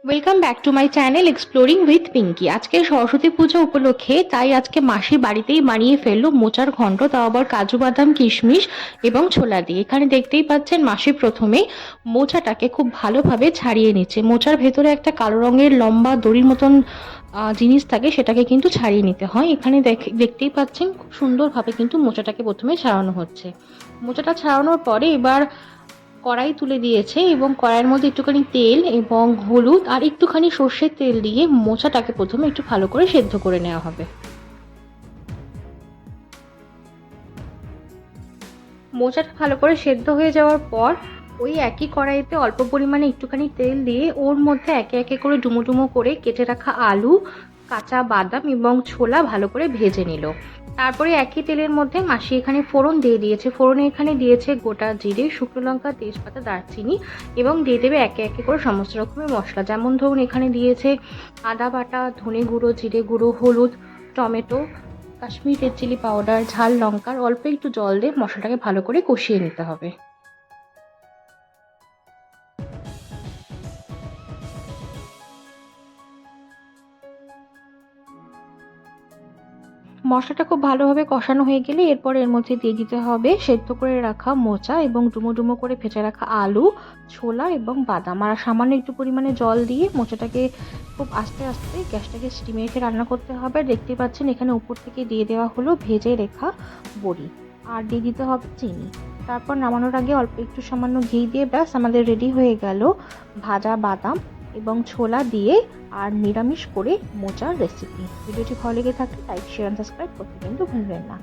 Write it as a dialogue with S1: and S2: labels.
S1: Welcome back to my channel exploring with Pinky. আজকে সরস্বতী পুজো উপলক্ষে তাই আজকে মাসি বাড়িতেই বানিয়ে ফেললো মোচার ঘন্ট, তাও আবার কাজু বাদাম কিশমিশ এবং ছোলা দিয়ে। এখানে দেখতেই পাচ্ছেন মাসি প্রথমে মোচাটাকে খুব ভালোভাবে ছাড়িয়ে নিচ্ছে। মোচার ভেতরে একটা কালো রঙের লম্বা দড়ির মতন জিনিস থাকে, সেটাকে কিন্তু ছাড়িয়ে নিতে হয়। এখানে দেখতেই পাচ্ছেন খুব সুন্দরভাবে কিন্তু মোচাটাকে প্রথমে ছাড়ানো হচ্ছে। মোচাটা ছাড়ানোর পরে এবার কড়াই তুলে দিয়েছে এবং কড়াইয়ের মধ্যে একটুখানি তেল এবং হলুদ আর একটুখানি সর্ষের তেল দিয়ে মোচাটাকে প্রথমে একটু ভালো করে সেদ্ধ করে নেওয়া হবে। মোচাটা ভালো করে সেদ্ধ হয়ে যাওয়ার পর ওই একই কড়াইতে অল্প পরিমাণে একটুখানি তেল দিয়ে ওর মধ্যে একে একে করে ডুমো ডুমো করে কেটে রাখা আলু, কাঁচা বাদাম এবং ছোলা ভালো করে ভেজে নিল। তারপরে একই তেলের মধ্যে মাসি এখানে ফোড়ন দিয়ে দিয়েছে। ফোড়নে এখানে দিয়েছে গোটা জিরে, শুকনো লঙ্কা, তেজপাতা, দারচিনি এবং দিয়ে দেবে একে একে করে সমস্ত রকমের মশলা। যেমন ধরুন এখানে দিয়েছে আদা বাটা, ধনে গুঁড়ো, জিরে গুঁড়ো, হলুদ, tomato, Kashmiri red chilli powder, ঝাল লঙ্কার অল্প একটু জল দিয়ে মশলাটাকে ভালো করে কষিয়ে নিতে হবে। মশলাটা খুব ভালোভাবে কষানো হয়ে গেলে এরপর এর মধ্যে দিয়ে দিতে হবে সেদ্ধ করে রাখা মোচা এবং ডুমো ডুমো করে ভেজে রাখা আলু, ছোলা এবং বাদাম। আর সামান্য একটু পরিমাণে জল দিয়ে মোচাটাকে খুব আস্তে আস্তে গ্যাসটাকে স্টিমে রেখে রান্না করতে হবে। দেখতে পাচ্ছেন এখানে উপর থেকে দিয়ে দেওয়া হলো ভেজে রেখা বড়ি, আর দিয়ে দিতে হবে চিনি। তারপর নামানোর আগে অল্প একটু সামান্য ঘি দিয়ে ব্যাস আমাদের রেডি হয়ে গেল ভাজা বাদাম এবং ছোলা দিয়ে আর নিরামিষ করে মোচার রেসিপি। ভিডিওটি ভালো লেগে থাকলে লাইক, শেয়ার, সাবস্ক্রাইব করতে কিন্তু ভুলবেন না।